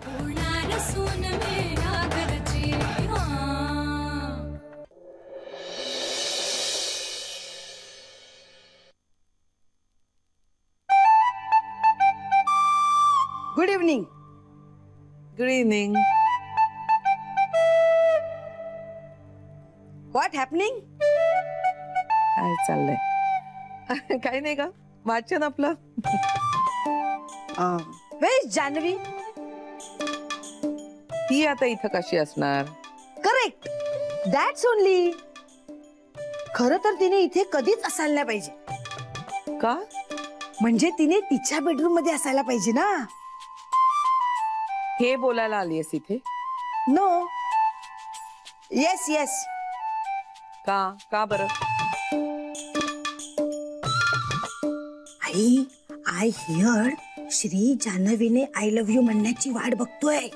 Good evening. Good evening. What happening? काय चाललंय? काही नाही का, वाचन आपलं. वेर इज जान्हवी? ती आता इथं कशी असणार? Correct, that's only. खरं तर तिने इथे कधीच असायला नाही पाहिजे. का? म्हणजे तिने तिच्या बेडरूम मध्ये असायला पाहिजे ना. हे बोलायला आलीयस इथे? नो. Yes yes. का बरं? आई, आय हिअर श्री जान्हवीने आय लव्ह यू म्हणण्याची वाट बघतोय.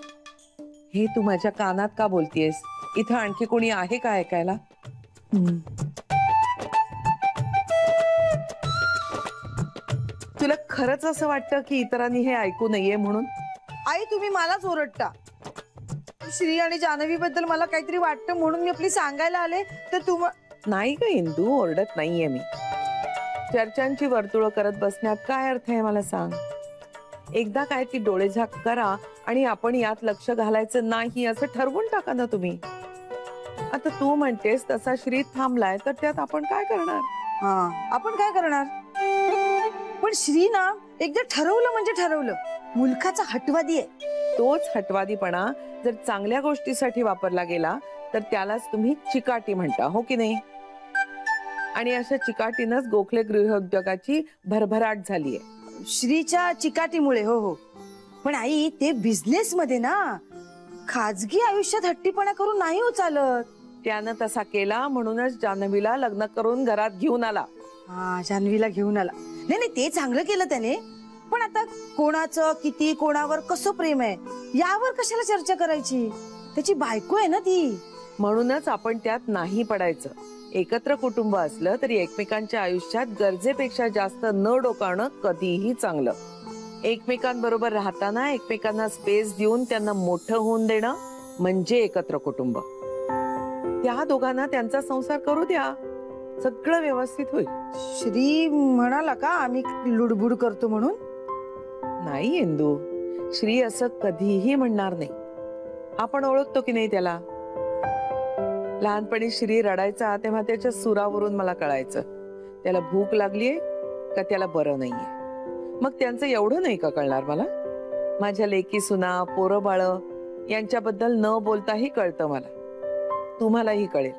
हे तू माझ्या कानात का बोलतेयस? इथं आणखी कोणी आहे का ऐकायला? तुला खरंच असं वाटतं की इतरांनी हे ऐकू नये म्हणून? आई, तुम्ही मलाच ओरडता. श्री आणि जान्हवी बद्दल मला काहीतरी वाटतं म्हणून मी आपली सांगायला आले, तर नाही का इंदू, ओरडत नाहीये मी. चर्चांची वर्तुळ करत बसण्यात काय अर्थ आहे मला सांग. एकदा काय ती डोळेझाक करा आणि आपण यात लक्ष घालायचं नाही असं ठरवून टाका ना तुम्ही. आता तू म्हणतेस तसा श्री थांबलाय तर त्यात आपण काय करणार? आपण काय करणार? पण श्री ना एकदा ठरवलं म्हणजे ठरवलं. मुलखाचा हटवादी आहे. तोच हटवादीपणा जर चांगल्या गोष्टीसाठी वापरला गेला तर त्यालाच तुम्ही चिकाटी म्हणता, हो की नाही? आणि अशा चिकाटीनंच गोखले गृहोद्योगाची भरभराट झालीये. श्रीच्या चिकाटीमुळे. हो हो. पण आई, ते बिझनेस मध्ये ना, खाजगी आयुष्यात हट्टीपणा करून नाही हो चालत. त्यानं तसा केला म्हणूनच जान्हवीला लग्न करून घरात घेऊन आला. जान्हवीला घेऊन आला. नाही, ते चांगलं केलं त्याने. पण आता कोणाचं किती, कोणावर कसं प्रेम आहे यावर कशाला चर्चा करायची? त्याची बायको आहे ना ती. म्हणूनच आपण त्यात नाही पडायचं. एकत्र कुटुंब असलं तरी एकमेकांच्या आयुष्यात गरजेपेक्षा जास्त न डोकावणं कधीही चांगलं. एकमेकांबरोबर राहताना एकमेकांना स्पेस देऊन त्यांना मोठं होऊन देणं म्हणजे एकत्र कुटुंब. त्या दोघांना त्यांचा संसार करू द्या, सगळं व्यवस्थित होईल. श्री म्हणाला का आम्ही लुडबुड करतो म्हणून? नाही इंदू, श्री असं कधीही म्हणणार नाही. आपण ओळखतो की नाही त्याला. लहानपणी श्री रडायचा तेव्हा त्याच्या सुरावरून मला कळायचं त्याला भूक लागलीये का त्याला बरं नाहीये. मग त्यांचं एवढं नाही का कळणार मला? माझ्या लेकी सुना, पोरं बाळ यांच्याबद्दल न बोलताही कळतं मला. तुम्हालाही कळेल.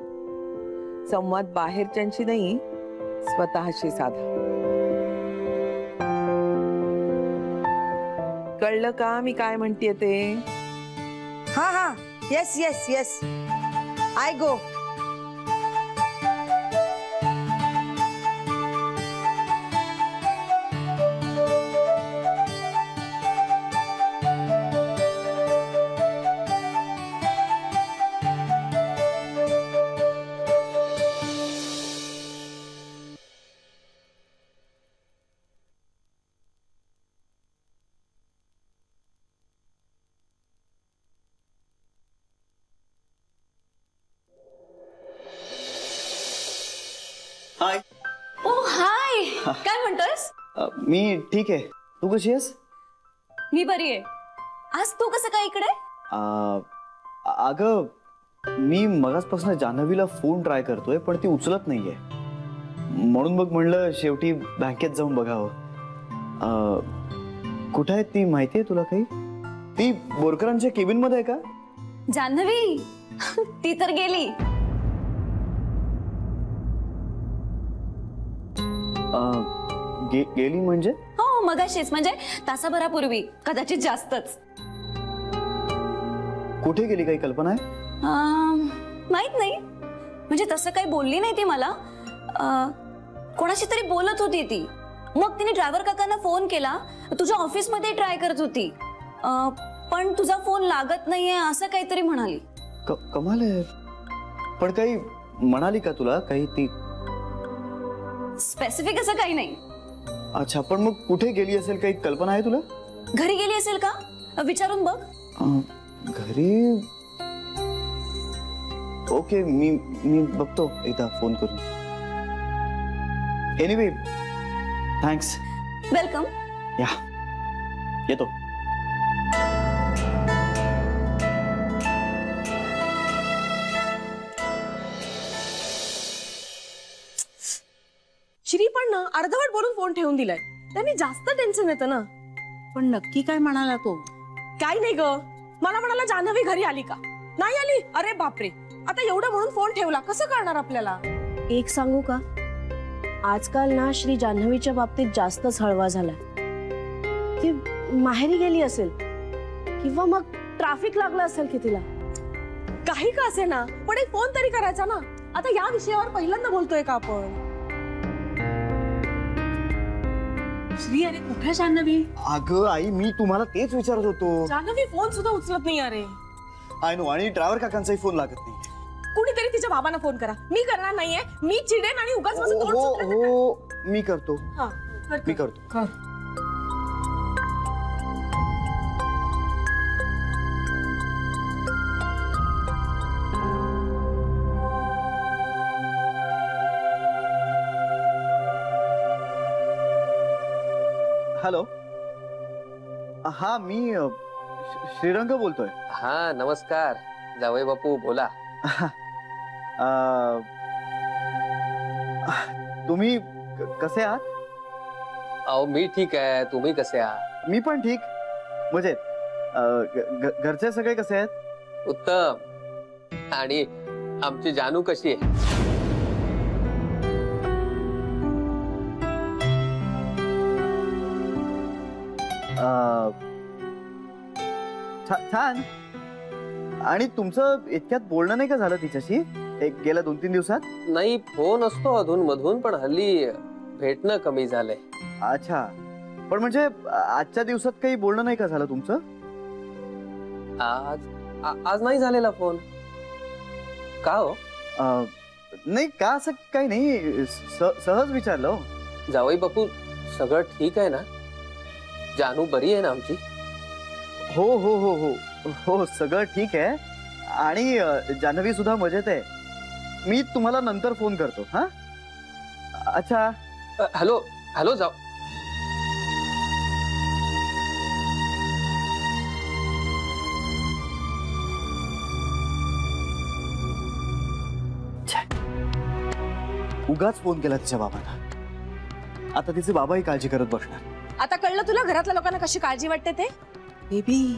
संवाद बाहेरच्यांशी नाही, स्वतःशी साधा. कळलं का मी काय म्हणतेय ते? हा. Yes yes yes. आय गो. हाय. ओ हाय. काय म्हणतोस? मी ठीक आहे. तू कशी आहेस? मी बरी आहे. आज तू कसं काय इकडे? अगं, मी मगाचपासून जान्हवीला फोन ट्राय करतोय पण ती उचलत नाहीये. म्हणून मग म्हणलं शेवटी बँकेत जाऊन बघावं. कुठे आहे ती माहितीये तुला काही? ती बोरकरांच्या केबिन मध्ये आहे का? जान्हवी ती तर गेली. गेली म्हणजे? हो, मगाशीच, म्हणजे तासाभरापूर्वी, कदाचित जास्तच. कुठे गेली काही कल्पना आहे? माहित नाही. म्हणजे तसं काही बोलली नाही ती मला. कोणाशी तरी बोलत होती ती. मग तिने ड्रायव्हर काकांना फोन केला. तुझ्या ऑफिस मध्ये ट्राय करत होती पण तुझा फोन लागत नाहीये असं काहीतरी म्हणाली. कमाल आहे. पण काही म्हणाली का तुला काही ती? स्पेसिफिक असं काही नाही. अच्छा, पण मग कुठे गेली असेल काही कल्पना आहे तुला? घरी गेली असेल का विचारून बघ. घरी ओके, मी बघतो एकदा फोन करून. Anyway thanks. वेलकम. या येतो. श्री पण ना अर्धवट बोलून फोन ठेवून दिलाय. त्यांनी जास्त टेन्शन येतं ना. पण नक्की काय म्हणाला तो? काय नाही ग, मला म्हणाला जान्हवी घरी आली का? नाही आली. अरे बापरे, आता एवढं म्हणून फोन ठेवला, कसं करणार आपल्याला? एक सांगू का, आजकाल ना श्री जान्हवीच्या बाबतीत जास्तच हळवा झालाय. ती माहेरी गेली असेल किंवा मग ट्रॅफिक लागलं असेल की तिला. काही का असे ना, पण एक फोन तरी करायचा ना. आता या विषयावर पहिल्यांदा बोलतोय का आपण? श्री, अरे कुठे जान्हवी? अगं आई, मी तुम्हाला तेच विचारत होतो. जान्हवी फोन सुद्धा उचलत नाही. अरे आय नो, आणि ड्रायव्हर काकांचाही फोन लागत नाही. कुणीतरी तिच्या बाबांना फोन करा. मी करणार नाहीये, मी चिडेन आणि उगाच माझं तोंड सुटलं तर हो, मी करतो. हा, मी करतो. हॅलो, हा मी श्रीरंग बोलतोय. हा नमस्कार जावई बापू, बोला. तुम्ही कसे आहात? अहो मी ठीक आहे, तुम्ही कसे आहात? मी पण ठीक, मजेत. घरचे सगळे कसे आहेत? उत्तम. आणि आमची जानू कशी आहे? छान. आणि तुमचं इतक्यात बोलणं नाही का झालं तिच्याशी एक गेल्या 2-3 दिवसात? नाही, फोन असतो अधून मधून, पण हल्ली भेटणं कमी झालंय. अच्छा, पण म्हणजे आजच्या दिवसात काही बोलणं नाही का झालं तुमचं? आज नाही झालेला फोन का हो? नाही का, असं काही नाही, सहज विचारलं. जावई बापू सगळं ठीक आहे ना? जानू बरी आहे ना आमची? हो हो हो हो हो, सगळं ठीक आहे. आणि जान्हवी सुद्धा मजेत आहे. मी तुम्हाला नंतर फोन करतो. हा, अच्छा. हॅलो हॅलो, जाऊ. उगाच फोन केला तिच्या बाबांना. आता तिचे बाबाही काळजी करत बसणार. आता कळलं तुला घरातल्या लोकांना कशी काळजी वाटते ते? बेबी,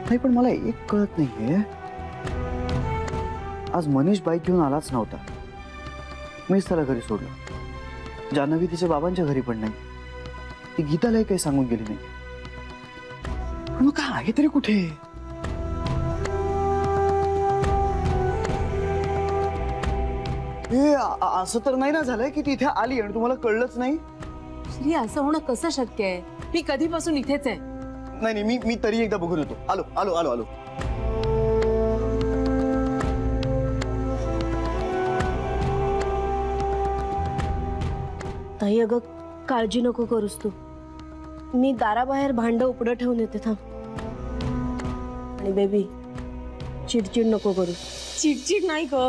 नाही पण मला एक कळत नाहीये, आज मनीष बाईक घेऊन आलाच नव्हता. मीच त्याला घरी सोडलं. जान्हवी तिच्या बाबांच्या घरी पण नाही. ती गीतालाही काही सांगून गेली नाही. पण मग काय आहे तरी कुठे? असं तर नाही ना झालंय की ती इथे आली आणि तुम्हाला कळलंच नाही? श्री, असं होणं कसं शक्य आहे? मी कधीपासून इथेच आहे. नाही नाही, मी तरी एकदा बघून येतो. आलो आलो आलो आलो. ताई, अगं काळजी नको करूस तू. मी दाराबाहेर भांड उपडं ठेवून येते, थांब. आणि बेबी, चिडचिड नको करू. चिडचिड नाही ग,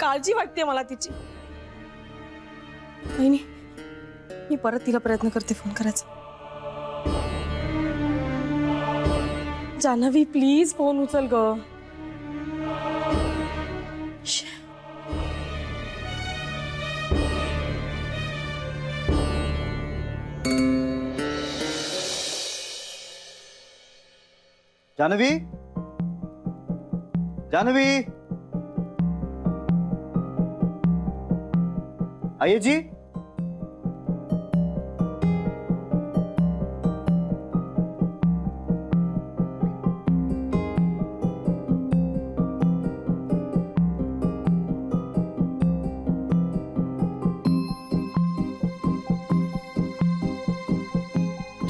काळजी वाटते मला तिची. नाही, मी परत तिला प्रयत्न करते फोन करायचा. जान्हवी प्लीज फोन उचल ग. जान्हवी, जान्हवी, आइए जी.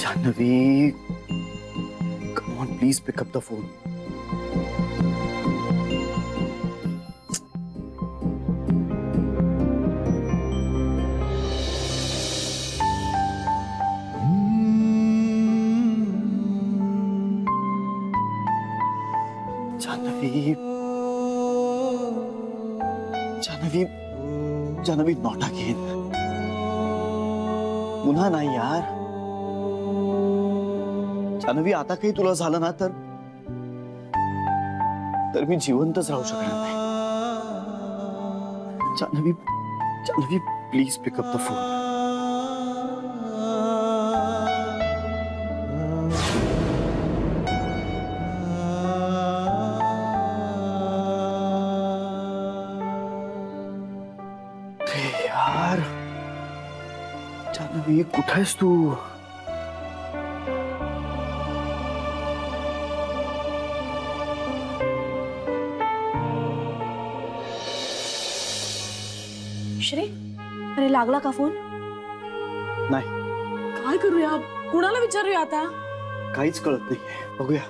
Janhavi, come on, please pick up the phone. Janhavi Janhavi Janhavi not again. पुन्हा नाही यार. जान्हवी आता काही तुला झालं ना तर मी जिवंतच राहू शकणार नाही. Janhavi Janhavi please pick up the phone. यार जान्हवी कुठे आहेस तू? श्री, अरे लागला का फोन? नाही. काय करूया? कुणाला विचारूया आता? काहीच कळत नाही. बघूया.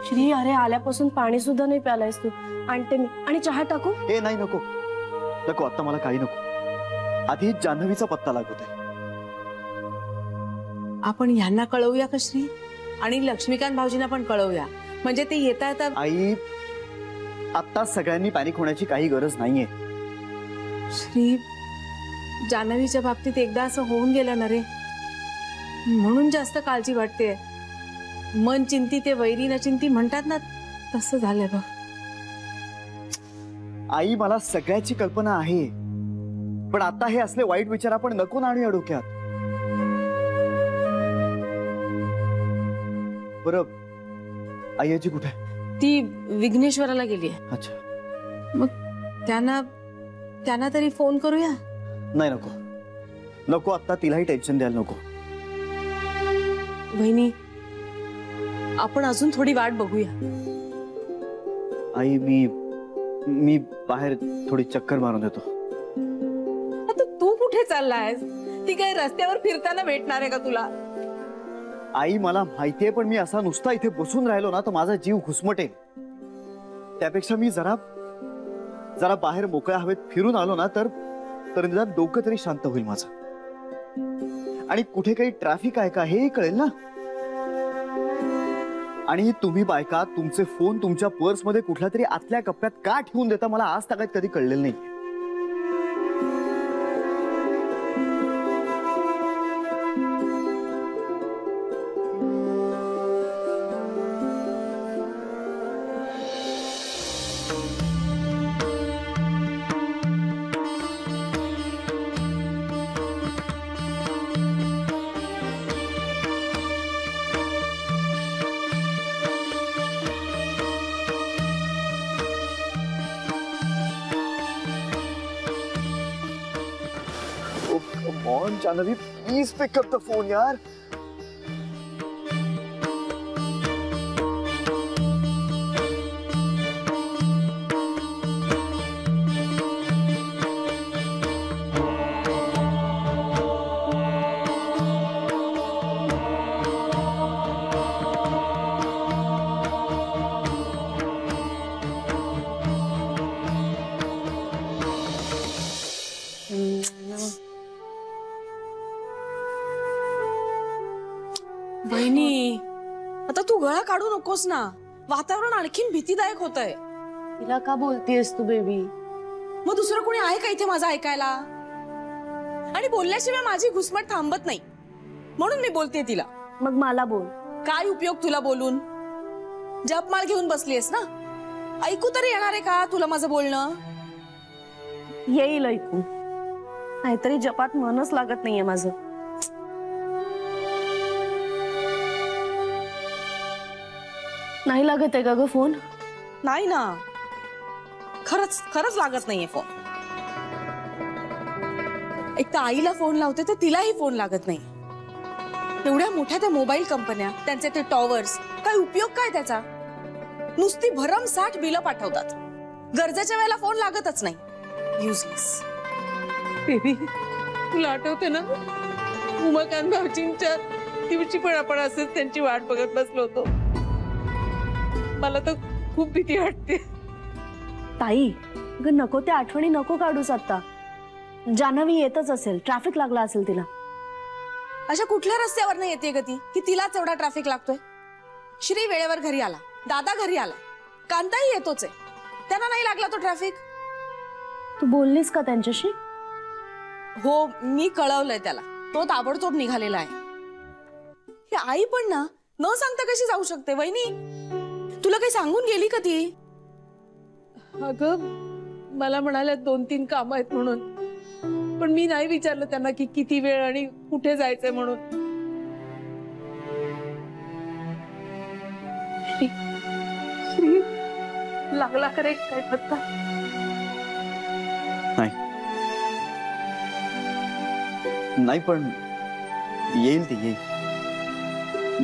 श्री, अरे आल्यापासून पाणी सुद्धा नाही प्यालायस तू. आणते मी. आणि चहा टाकू? हे नाही, नको नको, आता मला काही नको. आधी जान्हवीचा पत्ता लागत आहे. आपण यांना कळवूया का श्री? आणि लक्ष्मीकांत भाऊजींना पण कळवूया, म्हणजे ते येता येता. आई, आता सगळ्यांनी पॅनिक होण्याची काही गरज नाहीये. श्री, जान्हवीच्या बाबतीत एकदा असं होऊन गेलं ना रे, म्हणून जास्त काळजी वाटते. मन चिंती ते वैरी न चिंती म्हणतात ना, तसं झालंय बघ. आई, मला सगळ्याची कल्पना आहे, पण आता हे असले वाईट विचार आपण नको ना आणूया डोक्यात. बरं, आई आजी कुठे? ती विघ्नेश्वराला गेली आहे. अच्छा, मग त्यांना तरी फोन करूया. नाही, नको नको, आता तिलाही टेन्शन द्यायला नको. वहिनी, आपण अजून थोडी वाट बघूया. आई, मी बाहेर थोडी चक्कर मारून येतो. आता तू कुठे चाललायस? ती काय रस्त्यावर फिरताना भेटणार आहे का तुला? आई, मला माहितीये, पण मी असा नुसता इथे बसून राहिलो ना तर माझा जीव घुसमटेल. त्यापेक्षा मी जरा बाहेर मोकळ्या हवेत फिरून आलो ना तर निदान डोकं तरी शांत होईल माझं. आणि कुठे काही ट्रॅफिक आहे का हेही कळेल ना. आणि तुम्ही बायका तुमचे फोन तुमच्या पर्स मध्ये कुठल्या तरी आतल्या कप्प्यात का ठेवून देता मला आज तक कधी कळलेलं नाही. Come on, Janhavi, please pick up the phone, यार. वहिनी, आता तू गळा काढू नकोस ना. वातावरण आणखीन भीतीदायक होतंय. तिला का बोलतेस तू बेबी? मग दुसरं कोणी आहे का इथे माझं ऐकायला? आणि बोलल्याशिवाय माझी घुसमट थांबत नाही, म्हणून मी बोलते तिला. मग मला बोल. काय उपयोग तुला बोलून? जपमाळ घेऊन बसलीयस ना. ऐकू तरी येणार आहे का तुला माझं बोलणं? येईल ऐकू, नाहीतरी जपात मनच लागत नाहीये माझं. नाही लागत आहे का ग फोन? नाही ना, खरंच लागत नाहीये फोन. एक तर आईला फोन लावते तर तिलाही फोन लागत नाही. एवढ्या मोठ्या त्या मोबाईल कंपन्या, त्यांचे ते टॉवर्स, काय उपयोग काय त्याचा? नुसती भरमसाठ बिलं पाठवतात. गरजेच्या वेळेला फोन लागतच नाही. युजलेस. बेबी, तुला आठवते ना उमाकांत भाऊजींच्या दिवशी पण आपण असंच त्यांची वाट बघत बसलो होतो. मला तर खूप भीती वाटते. ताई, ग नको त्या आठवणी नको काढूस आता. जान्हवी येतच असेल, ट्रॅफिक लागला असेल तिला. अशा कुठल्या रस्त्यावर नाही येते ग ती की तिलाच एवढा ट्रॅफिक लागतोय? श्री वेळेवर घरी आला, दादा घरी आला, कांताही येतोच आहे, त्यांना नाही लागला तो ट्रॅफिक. तू बोललीस का त्यांच्याशी? हो, मी कळवलंय त्याला, तो ताबडतोब निघालेला आहे. ही आई पण ना न सांगता कशी जाऊ शकते? वहिनी, तुला काही सांगून गेली का ती? अगं मला म्हणाल्या 2-3 कामं आहेत म्हणून, पण मी नाही विचारलं त्यांना की किती वेळ आणि कुठे जायचंय म्हणून. श्री लागला करे काय फटका? नाही पण येईल ती, येईल,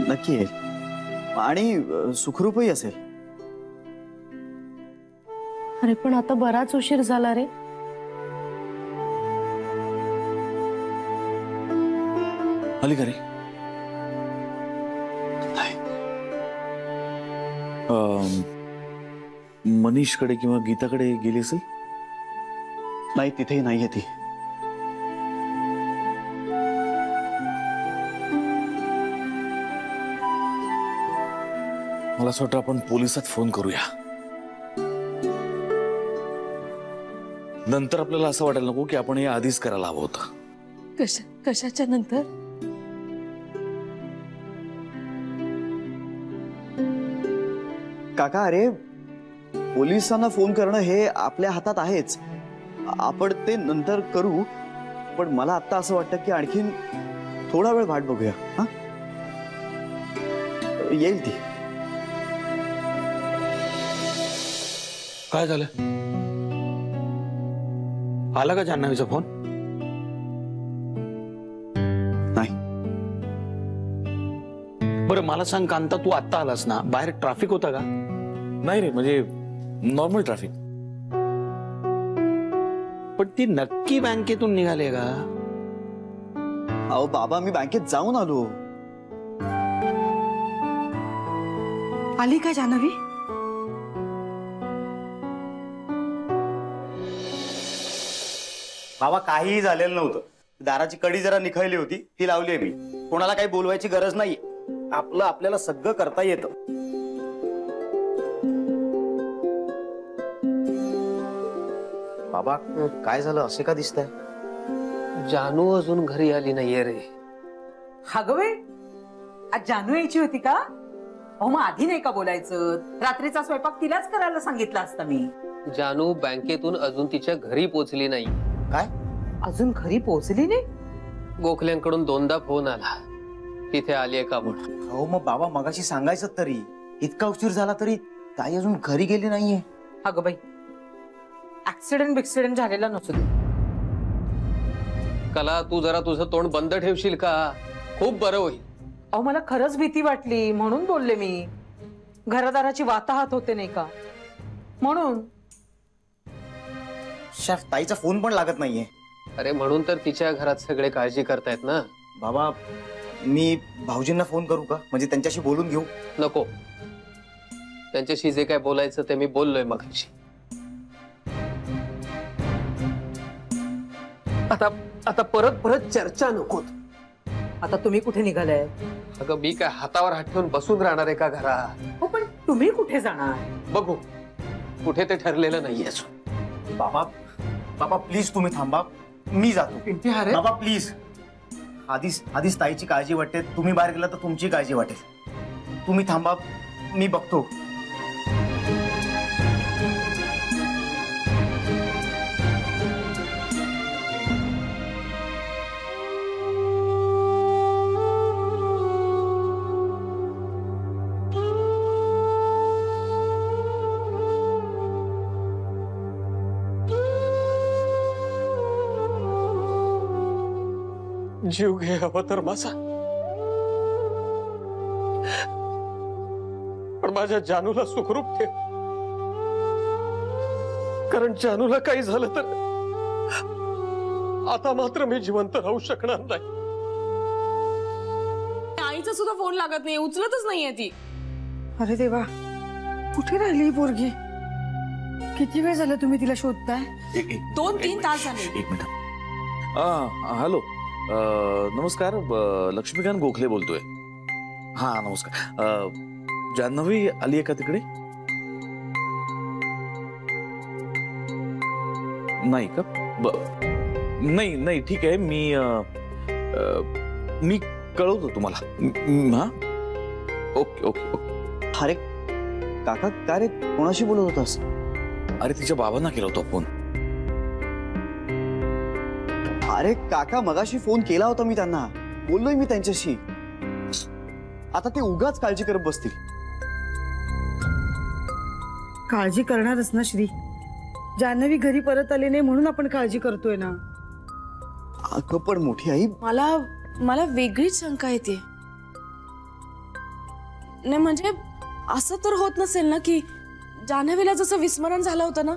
नक्की येईल आणि सुखरूपही असेल. अरे पण आता बराच उशीर झाला रे. आली का रे? मनीषकडे किंवा गीताकडे गेली असेल? नाही, तिथेही नाहीये ती. मला असं वाटतं आपण पोलिसात फोन करूया. नंतर आपल्याला असं वाटायला नको की आपण हे आधीच करायला हवं होतं. कशाच्या नंतर? काका, अरे पोलिसांना फोन करणं हे आपल्या हातात आहेच. आपण ते नंतर करू, पण मला आता असं वाटतं की आणखीन थोडा वेळ वाट बघूया. हा, येईल ती. काय झालं? आला का जान्हवीचा फोन? नाही. बरं मला सांग कांता, तू आता आलास ना, बाहेर ट्रॅफिक होता का? नाही रे, म्हणजे नॉर्मल ट्रॅफिक. पण ती नक्की बँकेतून निघाले का? अहो बाबा, मी बँकेत जाऊन आलो. आली का जान्हवी? बाबा, काहीही झालेलं नव्हतं. दाराची कडी जरा निखळली होती, ती लावली मी. कोणाला काही बोलवायची गरज नाही. आपलं आपल्याला सगळं करता येतं. बाबा, काय झालं? असे का दिसतंय? जानू अजून घरी आली नाहीये रे. अगं आज जानू यायची होती का? अहो मग आधी नाही का बोलायचं? रात्रीचा स्वयंपाक तिलाच करायला सांगितलं असतं मी. जानू बँकेतून अजून तिच्या घरी पोहोचली नाही. काय? अजून घरी पोहोचली नाही? गोखल्यांकडून 2दा फोन आला, तिथे आलीये का म्हणून. हो मग बाबा, मगाशी सांगायचं तरी. इतका उशीर झाला तरी ताई अजून घरी गेली नाहीये. अगं बाई, ऍक्सिडेंट झालेला नसू दे. कला, तू जरा तुझं तोंड बंद ठेवशील का? खूप बरं होईल. अहो मला खरंच भीती वाटली म्हणून बोलले मी. घरदाराची वाताहत होते नाही का, म्हणून. शेफ, ताईचा फोन पण लागत नाहीये. अरे म्हणून तर तिच्या घरात सगळे काळजी करतायत ना. बाबा, मी भाऊजींना फोन करू का? म्हणजे त्यांच्याशी बोलून घेऊ. नको, त्यांच्याशी जे काय बोलायचं ते मी बोललोय मगाशी. आता परत चर्चा नकोत. आता तुम्ही कुठे निघालाय? अगं मी काय हातावर हात ठेवून बसून राहणार आहे का घरात? हो पण तुम्ही कुठे जाणार? बघू, कुठे ते ठरलेलं नाहीये अजून. बाबा प्लीज तुम्ही थांबा, मी जातो. बाबा प्लीज, आधीच ताईची काळजी वाटते. तुम्ही बाहेर गेला तर तुमची काळजी वाटेल. तुम्ही थांबा, मी बघतो. जीव घे हवा तर माझा, पण माझ्या जानूला सुखरूप ठेव. कारण जानूला काही झालं तर आता मात्र मी जिवंत राहू शकणार नाही. आईचा सुद्धा फोन लागत नाही, उचलतच नाहीये ती. अरे देवा, कुठे राहिली ही पोरगी? किती वेळ झाला तुम्ही तिला शोधताय? 2-3 तास झाले. एक मिनिट. हॅलो, नमस्कार, लक्ष्मीकांत गोखले बोलतोय. हा नमस्कार. जान्हवी आली आहे का तिकडे? नाही का? नाही नाही ठीक आहे, मी कळवतो तुम्हाला. हा ओके ओके ओके. अरे काका काय रे, कोणाशी बोलत होतास? अरे तिच्या बाबांना केला होता फोन. अरे काका मगाशी फोन केला होता मी त्यांना, बोललोय मी त्यांच्याशी. आता ते उगाच काळजी करत बसतील. काळजी करणारच ना श्री. जान्हवी घरी परत आली नाही म्हणून आपण काळजी करतोय ना. अगं पण मोठी आई, मला वेगळीच शंका येते. नाही म्हणजे असं तर होत नसेल ना की जान्हवीला जसं विस्मरण झालं होतं ना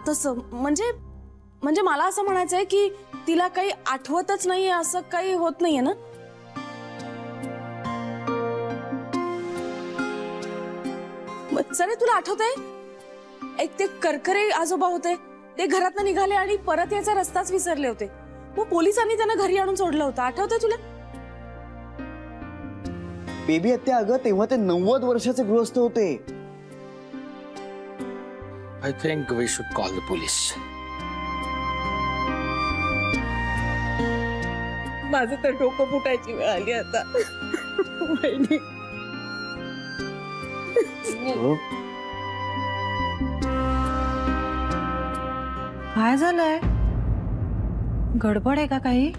तसं. म्हणजे मला असं म्हणायचंय की तिला काही आठवतच नाहीये, असं काही होत नाहीये ना. सरे तुला आठवतंय एक ते करकरे आजोबा होते, ते घरातनं निघाले आणि परत याचा रस्ताच विसरले होते. मग पोलिसांनी त्यांना घरी आणून सोडलं होतं, आठवतंय तुला? बेबी हत्या, अगं तेव्हा ते 90 वर्षाचे गृहस्थ होते. I think we should call the police. माझं तर डोकं फुटायची वेळ आली आता. वहिनी. काय झालंय? गडबड आहे का काही?